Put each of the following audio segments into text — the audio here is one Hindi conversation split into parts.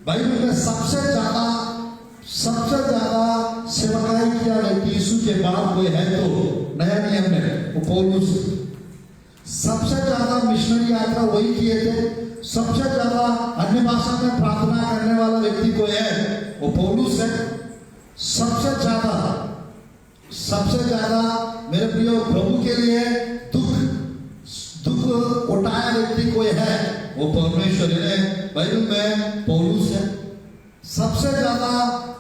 बाइबल में सबसे ज्यादा सेवकाई किया व्यक्ति यीशु के बाद कोई है तो नया नियम में वो पौलुस। सबसे ज्यादा मिशनरी यात्रा वही किए थे। सबसे ज्यादा अन्य भाषा में प्रार्थना करने वाला व्यक्ति कोई है वो पौलुस है। सबसे ज्यादा मेरे प्रियो प्रभु के लिए दुख उठाया व्यक्ति कोई है वो परमेश्वर है। बाइबल में पौलुस है। सबसे ज्यादा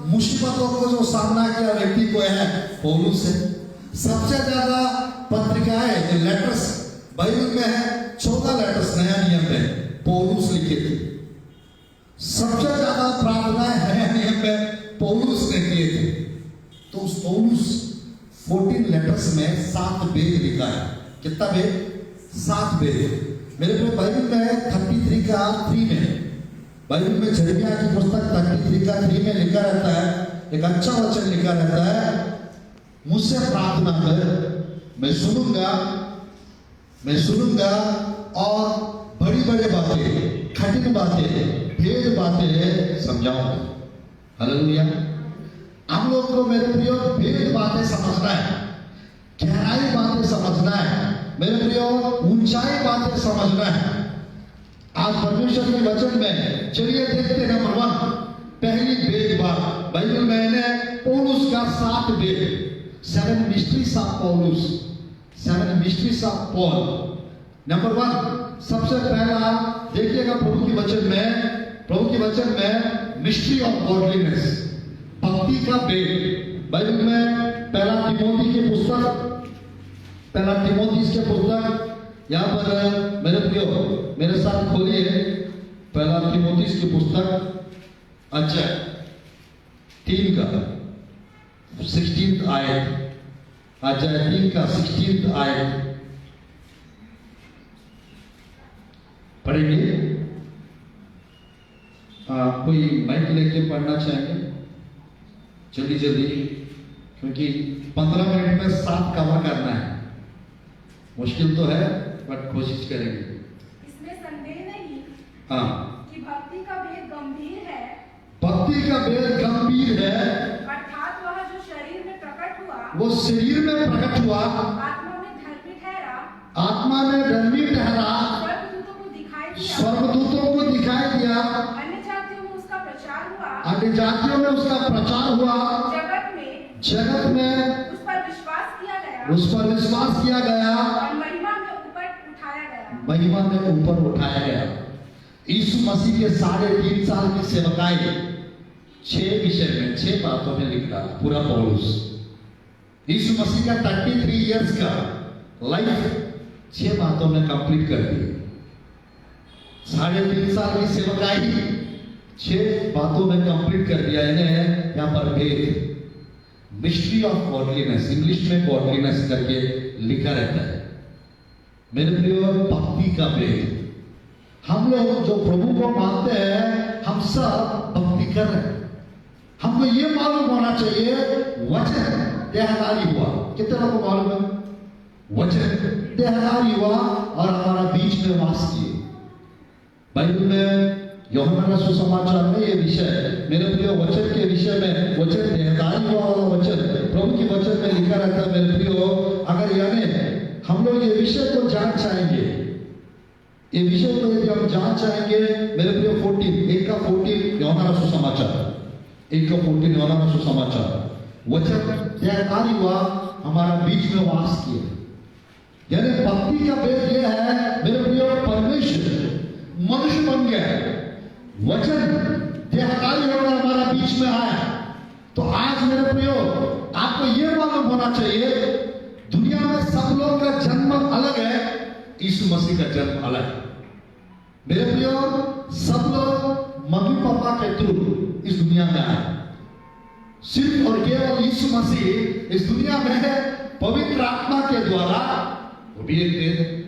मुसीबतों को जो सामना किया व्यक्ति कोई है पौलुस है। सबसे ज्यादा पत्रिकाएं लेटर्स बाइबल में है 14 लेटर्स नया नियम में पौलुस लिखे थे। सबसे ज्यादा प्रार्थनाएं नया नियम में पौलुस ने किए थे। तो उस पौलुस 14 लेटर्स में 7 वेद लिखा है। कितना वेद? 7 वेद। मेरे पे बाइबल में 33 का 3 में, बाइबल में यिर्मयाह की पुस्तक 33 का 3 में लिखा रहता है, एक अच्छा वचन लिखा रहता है, मुझसे प्रार्थना कर, मैं सुनूंगा और बड़ी बड़ी बातें, कठिन बातें, भेद बातें समझाऊंगा। हालेलुया। हम लोग को मेरे प्रियो भेद बातें समझना है, गहराई बातें समझना है, मेरे प्रियो ऊंचाई बातें समझना है। आज परमेश्वर के वचन में चलिए देखते हैं। नंबर 1 पहली भेद बात बाइबल में है पौलुस का 7 भेद, 7 मिस्ट्रीज ऑफ पौलुस, 7 मिस्ट्रीज ऑफ पॉल। नंबर 1 सबसे पहला देखिएगा प्रभु के वचन में मिस्ट्री ऑफ गॉडलीनेस, भक्ति का भेद। बाइबल में पहला तिमोथी की पुस्तक यहाँ पर मेरे प्रियो मेरे साथ खोलिए पहला तिमोथी की पुस्तक अध्याय 3 का 16th आयत, अध्याय 3 का 16th आयत पढ़ेंगे। कोई माइक लेके पढ़ना चाहेंगे? जल्दी क्योंकि 15 मिनट में 7 कवर करना है। मुश्किल तो है बट कोशिश करेंगे। इसमें संदेह नहीं कि भक्ति का भेद गंभीर है। भक्ति का भेद गंभीर है, अर्थात वह जो शरीर में प्रकट हुआ, वो शरीर में प्रकट हुआ, आत्मा में धर्मी ठहरा, स्वर्गदूतों को दिखाई दिया, अन्य जातियों में उसका प्रचार हुआ, जगत में उस पर विश्वास किया गया और महिमा में ऊपर उठाया गया। यीशु मसीह के 3.5 साल की सेवकाई 6 विषय में 6 बातों में लिख डाला पूरा पौलुस। यीशु मसीह का 33 इयर्स का लाइफ 6 बातों में कंप्लीट कर दी। 3.5 साल की सेवकाई 6 बातों में कंप्लीट कर दिया। इन्हें यहाँ पर भेद मिस्ट्री ऑफ गॉडलीनेस, इंग्लिश में गॉडलीनेस करके लिखा रहता है। मेरे प्रियो भक्ति का भेद, हम लोग जो प्रभु को मानते हैं हम सब भक्ति कर रहे हैं। हमको ये मालूम होना चाहिए वचन देहधारी हुआ। कितने लोगों को मालूम है? वचन देहधारी हुआ और हमारा बीच में वास किए। बाइबल में यूहन्ना का सुसमाचार में ये विषय, मेरे प्रियो वचन के विषय में, वचन देहधारी हुआ वाला वचन प्रभु के वचन में लिखा रहता है। मेरे प्रियो अगर यानी हम लोग ये विषय को जान चाहेंगे, ये विषय को यदि हम जान चाहेंगे, मेरे प्रियो 1 का 14 यूहन्ना का सुसमाचार, 1 का 14 यूहन्ना का सुसमाचार, वचन देहधारी हुआ हमारा बीच में वास किया। यानी भक्ति का भेद यह है मेरे प्रियो परमेश्वर मनुष्य बन गया, वचन देहधारी होकर हमारा बीच में आया। तो आज मेरे प्रियो आपको यह मालूम होना चाहिए दुनिया में सब लोग का जन्म अलग है, यीशु मसीह का जन्म अलग है। मेरे प्रियो सब लोग मम्मी पापा के थ्रू इस दुनिया में आए, सिर्फ और केवल यीशु मसीह इस दुनिया में पवित्र आत्मा के द्वारा, वो भी एक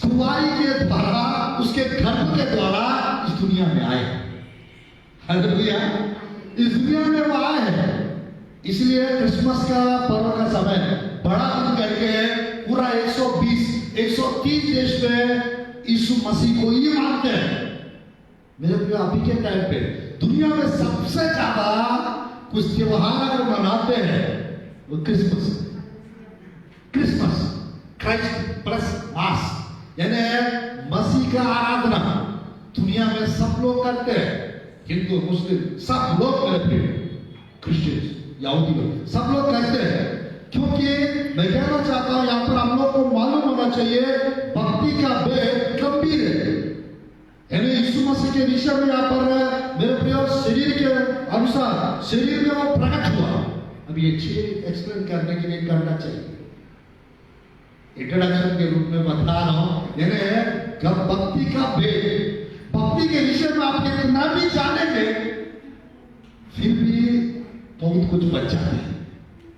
कुंवारी के द्वारा, उसके गर्भ के द्वारा इस दुनिया में आए। हालेलुया। इस दुनिया में वो आए हैं। इसलिए क्रिसमस का पर्व का समय बड़ा दिन करके पूरा 120-130 देश में यीशु मसीह को ये मानते हैं मेरे प्रिय अभी के टाइम पे दुनिया में सबसे ज्यादा कुछ त्योहार अगर मनाते हैं वो क्रिसमस, क्राइस्ट प्लस मास, यानी मसीह का आराधना दुनिया में सब लोग करते हैं। हिंदू मुस्लिम सब लोग, मेरे प्रिय क्रिश्चियन यहूदी लोग सब लोग करते हैं। क्योंकि मैं कहना चाहता हूं यहां पर हम लोग को मालूम होना चाहिए भक्ति का भेद गंभीर है। यानी यीशु मसीह के विषय में यहाँ पर मेरे प्रिय शरीर के अनुसार शरीर में वो प्रकट हुआ। अब ये चीज एक्सप्लेन करने के लिए करना चाहिए, इंट्रोडक्शन के रूप में बता रहा हूं। यानी भक्ति का भेद, भक्ति के विषय में आप कितना भी जानेंगे फिर भी बहुत कुछ बच जाता है,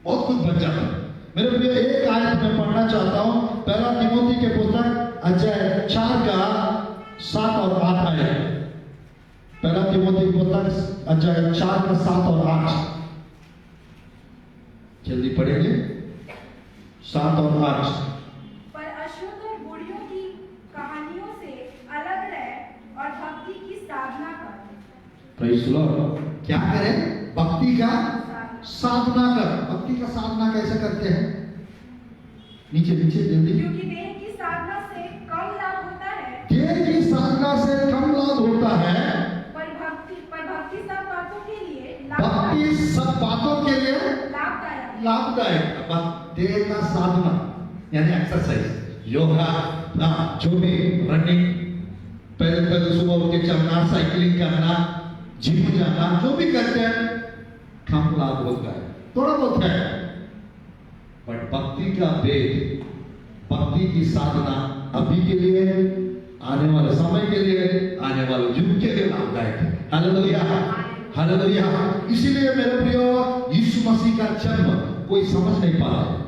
बहुत कुछ बच जाता है। मेरे प्रिय एक आयत में पढ़ना चाहता हूं, पहला तिमोथी के पुस्तक अध्याय 4 का 7 और 8 आयत। पहला तिमोथी के पुस्तक अध्याय 4 का 7 और 8 जल्दी पढ़ेंगे, 7 और 8। पर अशुद्ध और बूढ़ियों की कहानियों से अलग रह और भक्ति की साधना कर। Praise the Lord. क्या करें? भक्ति का साधना कर। भक्ति का साधना कैसे करते हैं? नीचे नीचे जल्दी। क्योंकि देह की साधना से कम लाभ होता है, देह की साधना से कम लाभ होता है, पर भक्ति सब बातों के लिए भक्ति सब बातों के लिए लाभदायक। लाभदायक। देह का साधना यानी एक्सरसाइज, योगा, जो भी रनिंग, पहले सुबह उठ के चलना, साइकिलिंग करना, जिम जाना, जो भी करते हैं कम लाभ होता है, थोड़ा बहुत है। बट भक्ति का भेद, भक्ति की साधना अभी के लिए, आने वाले समय के लिए, आने वाले युग के लिए लाभदायक है। Hallelujah, hallelujah. इसीलिए मेरे प्रियो यीशु मसीह का जन्म कोई समझ नहीं पा रहा।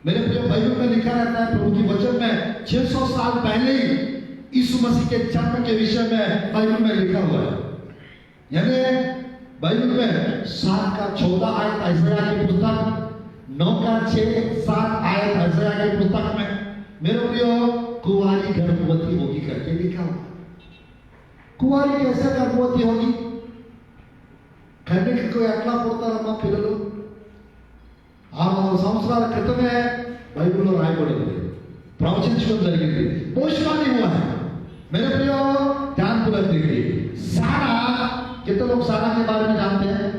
मेरे प्रियो बाइबल में लिखा रहता है, प्रभु की वचन में 600 साल पहले ही यीशु मसीह के जन्म के विषय में बाइबल में लिखा हुआ है। यानी बाइबल में 7 का 14 आयत यशायाह की पुस्तक, 9 का 6-7 आयत यशायाह की पुस्तक में मेरे प्रियो कुंवारी गर्भवती होगी करके लिखा हुआ। कुंवारी कैसे गर्भवती होगी? కన్యకకు ఎట్లా పుడతారమ్మా పిల్లలు? 600 సంవత్సరాల క్రితమే బైబిల్లో రాయబడింది, ప్రవచించడం జరిగింది, భవిష్యవాణి हुआ है। मेरे प्रियो ध्यानपूर्वक देखिए, सारा, कितने लोग सारा के बारे में जानते हैं?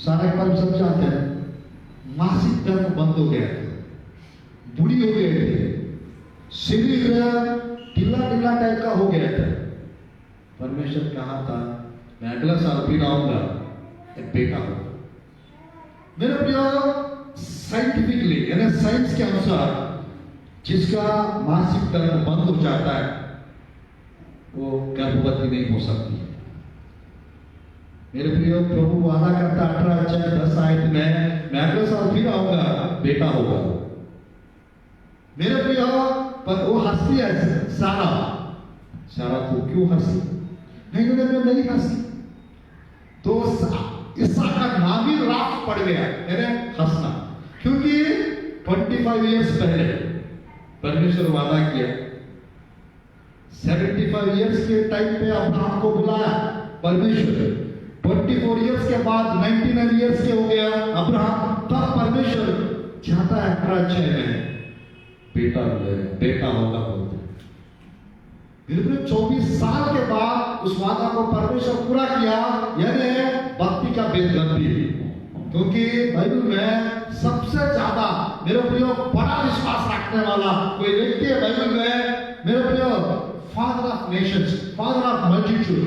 सारा के बारे में सब जानते हैं। मासिक धर्म बंद हो गया था, बूढ़ी हो गए थे, शरीर ढीला ढीला टाइप का हो गया था। परमेश्वर कहा था मैं अगला साल फिर आऊंगा, एक बेटा हो। मेरे प्रियो साइंटिफिकली यानी साइंस के अनुसार जिसका मासिक धर्म बंद हो जाता है वो गर्भवती नहीं हो सकती। मेरे प्रियो प्रभु वादा करता 18 अध्याय 10 आयत में मैं अगले साल फिर आऊंगा, बेटा होगा। मेरे प्रियो पर वो हंसती है सारा को क्यों हंसी? नहीं नहीं हंसी, तो ईसा का नाम ही रात पड़ गया, यानी हंसना। क्योंकि 25 इयर्स पहले परमेश्वर वादा किया, 75 इयर्स के टाइम पे अब्राहम को बुलाया परमेश्वर, 24 इयर्स के बाद 99 इयर्स के हो गया अब्राहम, तब परमेश्वर चाहता है 18 में बेटा होगा बोलते। फिर 24 साल के बाद उस वादा को परमेश्वर पूरा किया, यानी भक्ति का भेद गंभीर। क्योंकि बाइबल में सबसे ज्यादा मेरे प्रियो बड़ा विश्वास रखने वाला कोई व्यक्ति है बाइबल में, मेरे प्रियो father of nations, father of multitude,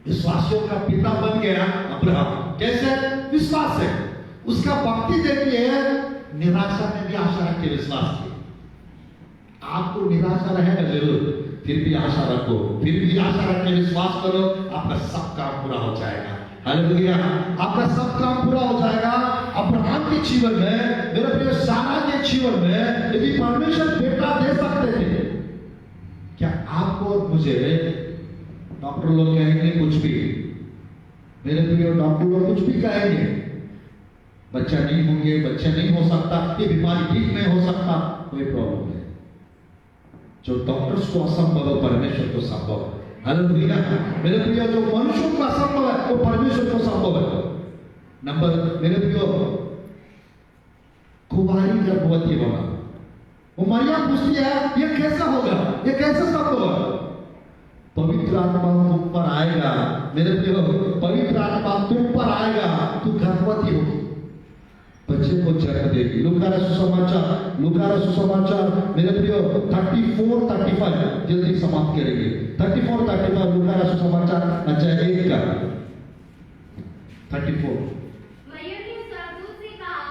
विश्वासियों का पिता बन गया अब्राहम। कैसे? विश्वास है। उसका भक्ति देखिए, निराशा में भी आशा रख के विश्वास किया। आपको निराशा रहेगा जरूर, फिर भी आशा रखो, फिर भी आशा रख के विश्वास करो, आपका सब काम पूरा हो जाएगा। हालेलुया, आपका सब काम पूरा हो जाएगा। अब्राहम के जीवन में, मेरे प्रिय सारा के जीवन में यदि परमेश्वर बेटा दे सकते थे, क्या आपको और मुझे? डॉक्टर लोग कहेंगे कुछ भी, मेरे प्रिय डॉक्टर लोग कुछ भी कहेंगे, बच्चा नहीं होंगे, बच्चा नहीं हो सकता, ये बीमारी ठीक नहीं हो सकता, कोई प्रॉब्लम नहीं। जो डॉक्टर्स को असंभव है परमेश्वर को संभव है। हालेलुया। मेरे प्रियो, जो मनुष्यों को असंभव है वो परमेश्वर को संभव है। नंबर, मेरे प्रियो, कुमारी गर्भवती होना, वो मरियम पूछती है ये कैसा होगा, ये कैसे संभव है? पवित्र आत्मा तुम पर आएगा मेरे प्रियो, पवित्र आत्मा तुम पर आएगा, तू गर्भवती होगी, बच्चे को जन्म देगी। लूका रचित सुसमाचार मेरे प्रियो 34-35 जल्दी समाप्त करेंगे। 34-35 लूका रचित सुसमाचार अध्याय 1 का 34।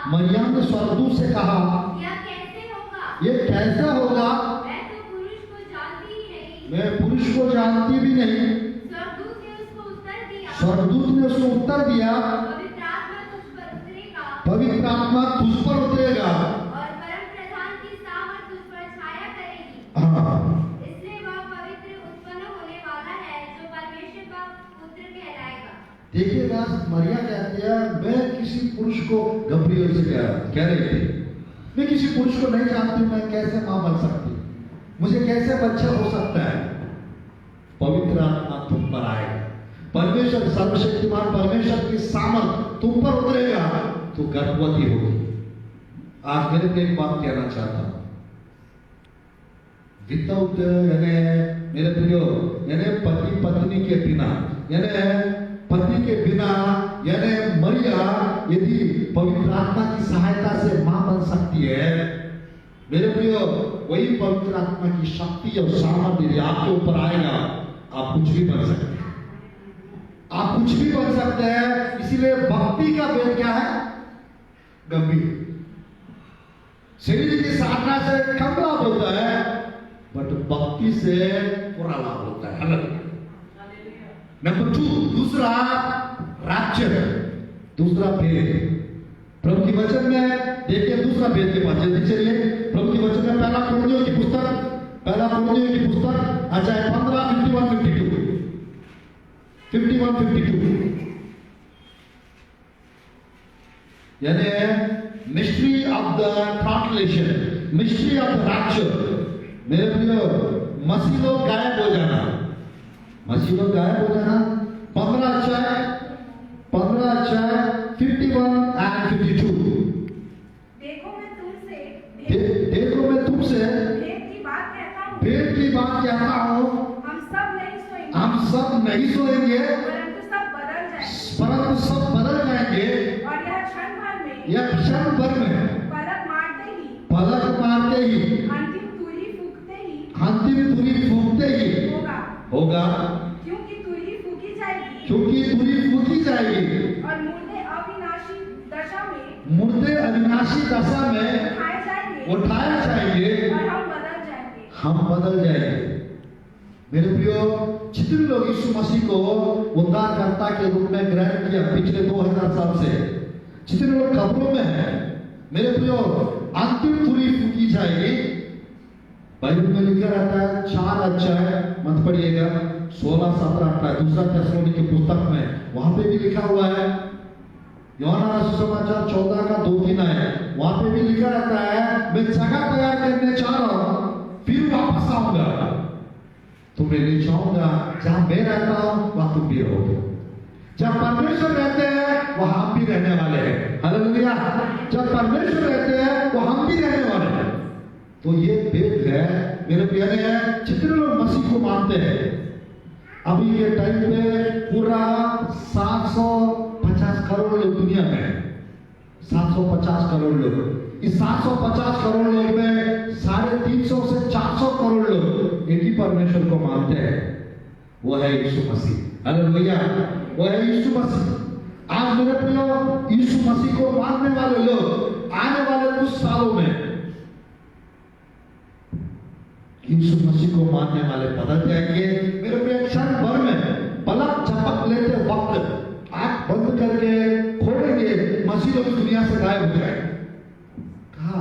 मरियम ने स्वर्गदूत से कहा ये कैसे होगा, मैं तो पुरुष को जानती ही नहीं। मैं पुरुष को जानती भी नहीं। स्वर्गदूत ने उसको उत्तर दिया, पवित्र आत्मा तुझ पर उतरेगा, पवित्र आत्मा तुझ पर उतरेगा और परम प्रधान की सामर्थ तुझ पर छाया करेगी। हाँ। इसलिए वह पवित्र उत्पन्न होने वाला है जो परमेश्वर का पुत्र कहलाएगा। देखिएगा, मरिया कहती है मैं किसी पुरुष को, गब्रिएल से कह रही थी, मैं किसी पुरुष को नहीं जानती, मैं कैसे मां बन सकती, मुझे कैसे बच्चा हो सकता है? पवित्र आत्मा तुम पर आएगा, परमेश्वर सर्वशक्तिमान परमेश्वर की सामर्थ तुम पर उतरेगा, तो गर्भवती होगी। आज मेरे को एक बात कहना चाहता हूं, विदाउट मेरे प्रियो पति पत्नी के बिना, पति के बिना मरिया यदि पवित्र आत्मा की सहायता से मां बन सकती है, मेरे प्रियो वही पवित्र आत्मा की शक्ति और सामर्थ्य यदि आपके ऊपर आएगा, आप कुछ भी बन सकते हैं, आप कुछ भी बन सकते हैं। इसीलिए भक्ति का भेद क्या है? गंभीर। शरीर की साधना से कम लाभ होता है, बट भक्ति से पूरा लाभ होता है। नंबर 2, दूसरा राज्य, दूसरा भेद। प्रभु की वचन में देखिए दूसरा भेद के पास जल्दी चलिए। प्रभु की वचन में पहला कुरिन्थियों की पुस्तक अध्याय 15 51-52 यानी mystery of the translation, mystery of the rapture. मेरे प्रियो, मसीह लोग गायब हो जाना, मसीह लोग गायब हो जाना। 15 अध्याय 51 and 52। देखो मैं तुमसे भेद की बात कहता हूँ, हम सब नहीं सोएंगे, परंतु सब बदल जाएंगे, और यह क्षण भर में पलक मारते ही अंतिम तुरी फूंकते ही होगा, क्योंकि तुरी फूकी जाएगी और मुर्दे अविनाशी दशा में उठाए जाएंगे और हम बदल जाएंगे। मेरे प्रियो, जितने लोग यीशु मसीह को उद्धारकर्ता के रूप में ग्रहण किया पिछले 2000 साल से, जितने लोग कब्रों में हैं, मेरे प्रियो अंतिम तुरी फूकी जाएगी। बाइबल में लिखा रहता है 4 अध्याय मत पढ़िएगा, 16, 17, 18 दूसरा थिस्सलुनीके की पुस्तक में, वहां पे भी लिखा हुआ है। यूहन्ना सुसमाचार 14 का 2-3 है, वहां पे भी लिखा रहता है मैं जगह तैयार करने जा रहा हूं, फिर वापस आऊंगा, तुम्हें ले जाऊंगा, जहां मैं रहता हूं वहां तुम भी रहोगे। जब परमेश्वर रहते हैं वहां हम भी रहने वाले हैं। हालेलुया। जब परमेश्वर रहते हैं वो हम भी रहने वाले हैं। तो ये भेद है मेरे प्यारे हैं। जितने लोग मसीह को मानते हैं, अभी के टाइम पे पूरा 750 करोड़ लोग दुनिया में, 750 करोड़ लोग। इस 750 करोड़ लोग में 350 से 400 करोड़ लोग एक ही परमेश्वर को मानते हैं, वो है यीशु मसीह। हालेलुया। वो है यीशु मसीह। आज मेरे प्रियो, यीशु मसीह को मानने वाले लोग आने वाले कुछ सालों में यीशु मसीह को मानने वाले बदल जाएंगे। मेरे प्रिय, क्षण भर में पलक झपक लेते वक्त आंख बंद करके खोलेंगे, मसीह लोग दुनिया से गायब हो जाएंगे। कहा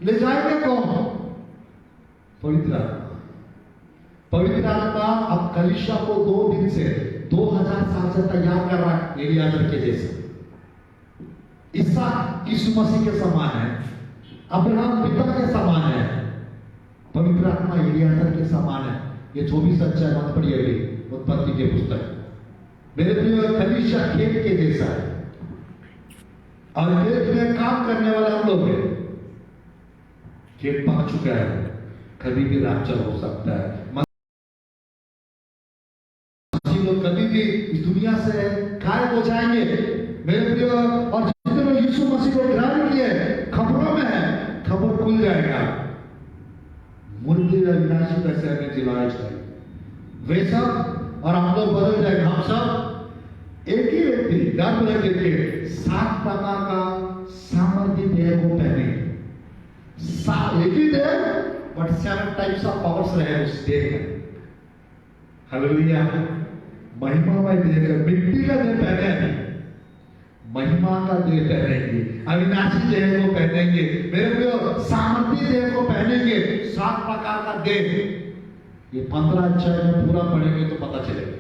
ले जाएंगे कौन? पवित्र आत्मा। पवित्र आत्मा अब कलीसिया को 2 दिन से 2000 साल से तैयार कर रहा है, एलियाजर के जैसे। इसहाक यीशु मसीह के समान है, अब्राहम पिता के समान है, पवित्र आत्मा एलियाजर के समान है। ये 24 अध्याय मत पढ़िए अभी उत्पत्ति के पुस्तक। मेरे प्रिय कलीसिया खेत के जैसा है और खेत में काम करने वाला हम लोग हैं। खेत पक चुका है, कभी भी रैप्चर हो सकता है। मसीह लोग कभी भी इस दुनिया से गायब हो जाएंगे मेरे प्रिय। और जितने लोग यीशु मसीह को ग्रहण किए, खबरों में है, खबर खुल जाएगा, मुर्दे अविनाशी कैसे हमें जिलाया जाए वे सब, और हम लोग बदल जाएंगे। हम सब एक ही व्यक्ति ध्यान रखिए 7 प्रकार का सामर्थ्य देह को पहने, एक ही देह बट 7 टाइप्स ऑफ पावर्स रहे उस देह में। हालेलुया। महिमामय देह का, मिट्टी का देह पहने, महिमा का देह पहनेंगे, अविनाशी देह को पहनेंगे मेरे प्रियो, सामर्थ्य देह को पहनेंगे, 7 प्रकार का देह। ये 15 अध्याय में पूरा पढ़ेंगे तो पता चलेगा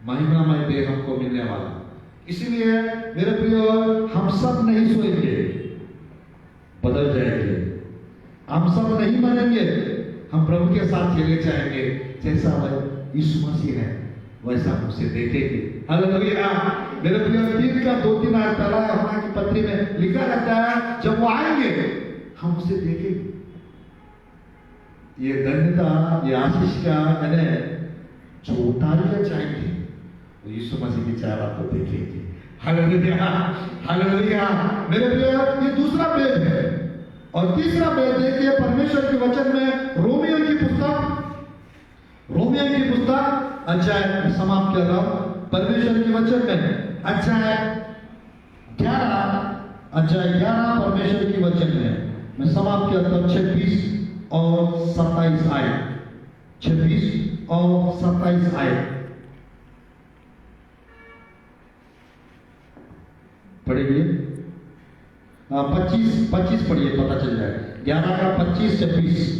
महिमामय देह हमको मिलने वाला। इसीलिए मेरे प्रियो हम सब नहीं सोएंगे, बदल जाएंगे। हम सब नहीं मरेंगे, हम प्रभु के साथ चले जाएंगे। जैसा यीशु मसीह है वैसा हम उसे देखेंगे। हालेलुया। मेरे प्रियो 3 का 2-3 आयत पहला यूहन्ना की पत्री में लिखा रहता है जब वो आएंगे हम उसे देखेंगे। ये धन्यता, ये आशीष का मैंने जो उतारिया जाएंगे वो यीशु मसीह की चेहरा को देखेंगे। Hallelujah, hallelujah. मेरे प्रियो ये दूसरा भेद है। और तीसरा भेद देखिए परमेश्वर के वचन में रोमियो की पुस्तक अध्याय समाप्त कर रहा हूं। परमेश्वर के वचन में अध्याय 11 परमेश्वर के वचन में मैं समाप्त किया तब 26 और 27 आए, 26 और 27 आए पढ़ेंगे। 25 पढ़िए, पता चल जाएगा। 11 का 25-26।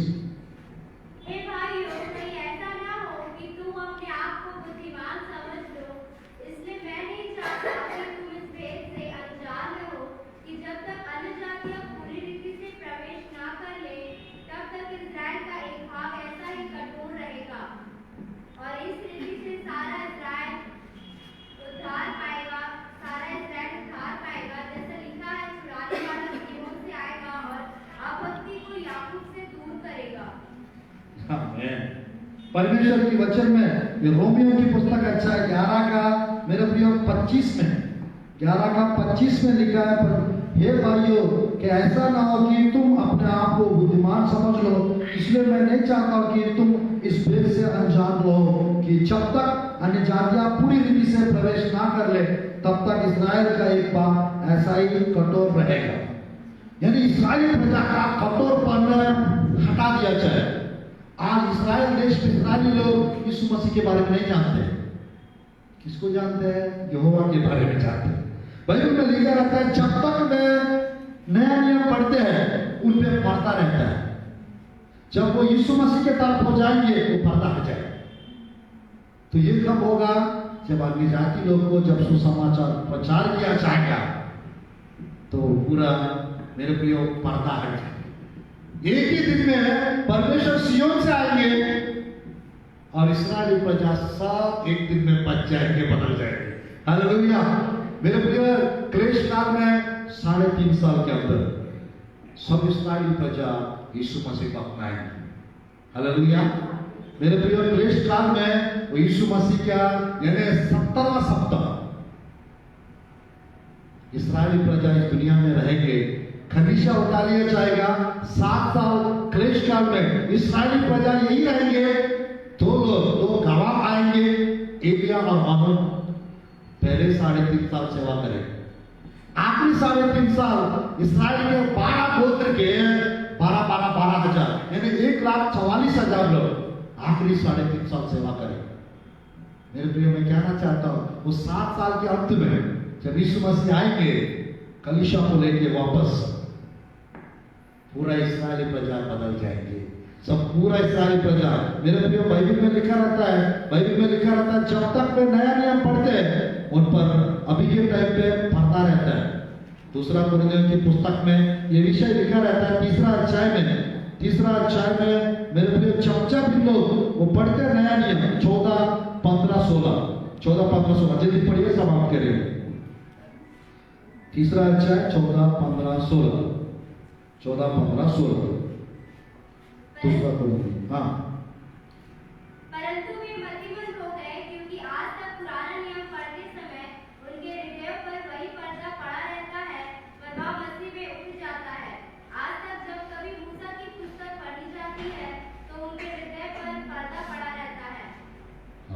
परमेश्वर के वचन में ये रोमियो की पुस्तक अच्छा है 11 का मेरे प्रियो 25 में 11 का 25 में लिखा है, पर हे भाइयों कि ऐसा ना हो कि तुम अपने आप को बुद्धिमान समझ लो, इसलिए मैं नहीं चाहता कि तुम इस भेद से अनजान रहो कि जब तक अन्य जातियां पूरी रीति से प्रवेश ना कर ले तब तक इस्राएल का एक भाग ऐसा ही कठोर रहेगा। यानी इस्राएली प्रजा का कठोरपन हटा दिया जाए। आज इस्राएल देश में इस्राएली लोग यीशु मसीह के बारे में नहीं जानते। किसको जानते हैं? यहोवा के बारे में जानते हैं। बाइबल में लिखा रहता है जब तक वे नया नियम पढ़ते हैं उन पे पर्दा रहता है, जब वो यीशु मसीह के तरफ हो जाएंगे वो पर्दा हट जाएगा। तो ये कब होगा? जब अन्य जाति लोग को जब सुसमाचार प्रचार किया जाएगा तो पूरा मेरे प्रियो पर्दा हट जाएगा। एक ही दिन में परमेश्वर सियोन से आएंगे और इस्राएली प्रजा सब एक दिन में बच जाएंगे, बदल जाएंगे। हालेलुया। मेरे प्रिय क्लेश काल में 3.5 साल के अंदर सब इस्राएली प्रजा यीशु मसीह को अपनाएंगे। हालेलुया। मेरे प्रिय क्लेश काल में वो यीशु मसीह का यानी 70वां सप्ताह इस्राएली प्रजा इस दुनिया में रहेंगे। खमीशा उतार लिया जाएगा। 7 साल क्लेश काल में इस्राएली प्रजा यही रहेंगे। 2 गवाह आएंगे, एलिया और आमोन। पहले 3.5 साल सेवा करेंगे। आखिरी 3.5 साल इस्राएल के 12 गोत्र के 12,000 यानी 1,44,000 लोग आखिरी 3.5 साल सेवा करेंगे। मेरे प्रिय मैं कहना चाहता हूं वो 7 साल के अंत में जब यीशु मसीह आएंगे कलीसिया को लेके वापस, पूरा इस्राएली प्रजा बदल जाएंगे। सब पूरा इस्राएली प्रजा मेरे प्रियो बाइबल में लिखा रहता है जब तक वे नया नियम पढ़ते हैं उन पर अभी के टाइम पे पर्दा रहता है। 2 कुरिन्थियों की पुस्तक में ये विषय लिखा रहता है 3 अध्याय में तीसरा अध्याय में मेरे प्रिय चमचा भी लोग वो पढ़ते नया नियम 14, 15, 16, 14, 15, 16 जल्दी पढ़िए, समाप्त करेंगे। तीसरा अध्याय 14, 15, 16, 14, 15, 16 दूसरा पढ़िए। हाँ, परंतु वे मतिमंद हो गए, क्योंकि आज तक पुराना नियम पढ़ते समय उनके हृदयों पर वही पर्दा पड़ा रहता है, प्रभाव मसीह में उठ जाता है। आज तक जब कभी मूसा की पुस्तक पढ़ी जाती है तो उनके हृदय पर पर्दा पड़ा रहता है।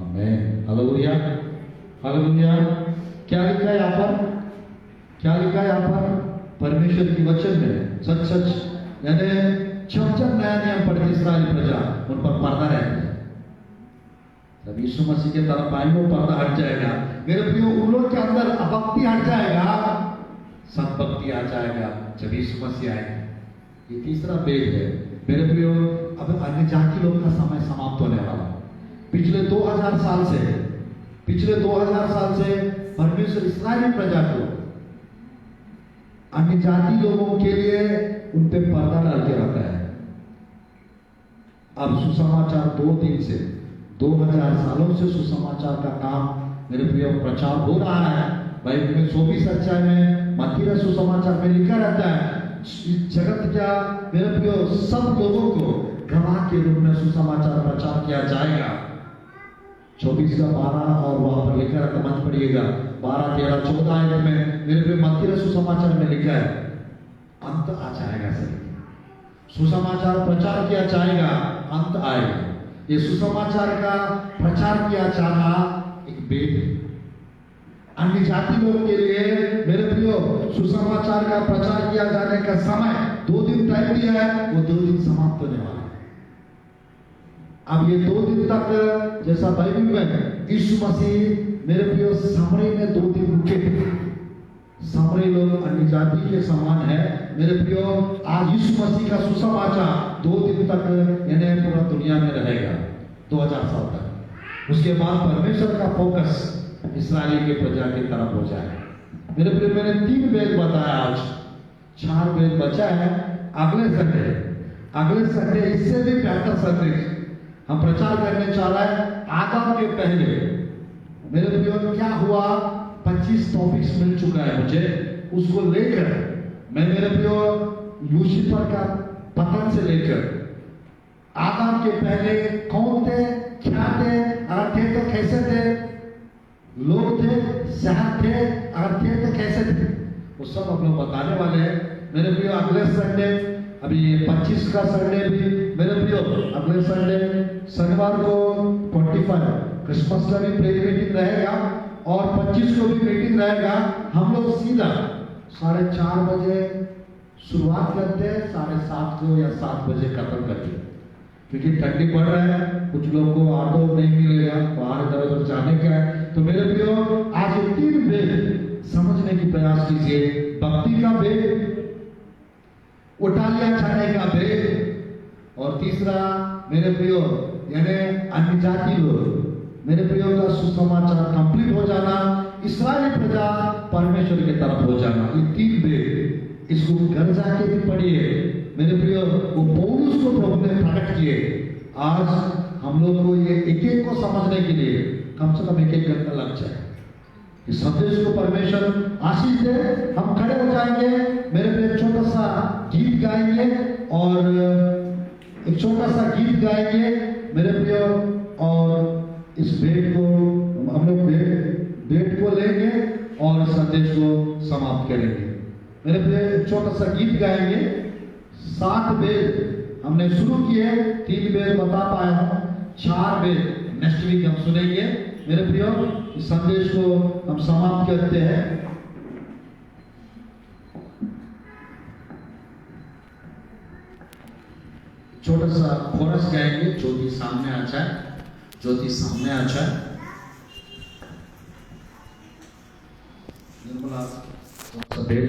आमीन, हालेलुया, हालेलुया। क्या लिखा है यहाँ पर? क्या लिखा है यहाँ पर? परमेश्वर की वचन में सच सच यानी जब नया नियम पढ़ती इस्राएली प्रजा उन पर पर्दा रहता है। जब यीशु मसीह के तरफ आएंगे वो पर्दा हट जाएगा। मेरे प्रियो, उन लोग के अंदर अभक्ति हट जाएगा, सद्भक्ति आ जाएगा जब यीशु मसीह आएगा। ये तीसरा भेद है मेरे प्रियो। अब अन्य जाति लोग का समय समाप्त होने वाला। पिछले 2000 साल से परमेश्वर इस्राएली प्रजा को अन्य जाति लोगों के लिए उन पे पर्दा डाल के रखा है। अब सुसमाचार 2 दिन से 2000 सालों से सुसमाचार का काम मेरे प्रिय प्रचार हो रहा है। बाइबल में 24 अध्याय में मत्ती सुसमाचार में लिखा रहता है, जगत क्या मेरे प्रिय सब लोगों को गवाह के रूप में सुसमाचार प्रचार किया जाएगा। 24 का 12 और वहां पर लिखा रहता, मत पढ़िएगा, 12, 13, 14 आयत में मेरे प्रिय मत्ती सुसमाचार में लिखा है अंत आ जाएगा। सर सुसमाचार प्रचार किया जाएगा, अंत आएगा। ये सुसमाचार का प्रचार किया जाना एक भेद है। अन्य जाति लोग के लिए मेरे प्रियो सुसमाचार का प्रचार किया जाने का समय 2 दिन टाइम दिया है, वो 2 दिन समाप्त होने वाला है। अब ये 2 दिन तक जैसा बाइबल में यीशु मसीह मेरे प्रियो सामरी में 2 दिन रुके। सामरी लोग अन्य जाति के समान है मेरे प्रियो। आज यीशु मसीह का सुसमाचार 2 दिन तक यानी पूरा दुनिया में रहेगा 2000 साल तक। उसके बाद परमेश्वर का फोकस इस्राएली के प्रजा की तरफ हो जाएगा। मेरे प्रियो, मैंने 3 वेद बताया, आज 4 वेद बचा है। अगले संडे इससे भी बेहतर संडे हम प्रचार करने चाह रहे हैं। आदम के पहले मेरे प्रियो क्या हुआ, 25 टॉपिक्स मिल चुका है मुझे। उसको लेकर मैं मेरे प्रियो लूसीफर का पतन से लेकर आदम के पहले कौन थे, क्या थे, अगर थे तो कैसे थे, लोग थे, शहर थे, अगर थे तो कैसे थे, वो सब हम लोग बताने वाले हैं मेरे प्रियो। अगले संडे, अभी ये 25 का संडे भी मेरे प्रियो, अगले संडे शनिवार को 25 क्रिसमस का भी प्रेयर मीटिंग रहेगा और 25 को भी मीटिंग रहेगा। हम लोग सीधा 4:30 बजे शुरुआत करते हैं, 7:30 को या 7 बजे खत्म करते हैं, क्योंकि ठंडी पड़ रहा है, कुछ लोगों को ऑटो नहीं मिलेगा, बाहर इधर उधर जाने का है। तो मेरे प्रियो, आज ये 3 भेद समझने की प्रयास कीजिए। भक्ति का भेद, उठा लिया जाने का भेद, और तीसरा मेरे प्रियो यानी अन्य जाति लोग मेरे प्रियो का सुसमाचार कंप्लीट हो जाना, इस्राएली प्रजा परमेश्वर की तरफ हो जाना। ये 3 भेद, इसको घर जाके भी पढ़िए मेरे प्रियो। वो पौलुस को प्रभु ने प्रकट किए। आज हम लोग को ये एक को समझने के लिए कम से कम 1 घंटा लग जाए। इस संदेश को परमेश्वर आशीष दे। हम खड़े हो जाएंगे, मेरे प्रिय छोटा सा गीत गाएंगे और एक छोटा सा गीत गाएंगे मेरे प्रियो, और इस भेंट को हम लोग भेंट को लेंगे और संदेश को समाप्त करेंगे। मेरे प्रिय छोटा सा गीत गाएंगे। 7 वेद हमने शुरू किए, 3 वेद बता पाया हूं, 4 वेद नेक्स्ट वीक हम सुनेंगे मेरे प्रियो। इस संदेश को हम समाप्त करते हैं। छोटा सा कोरस गाएंगे, ज्योति सामने आ जाए, ज्योति सामने आ जाए। निर्मला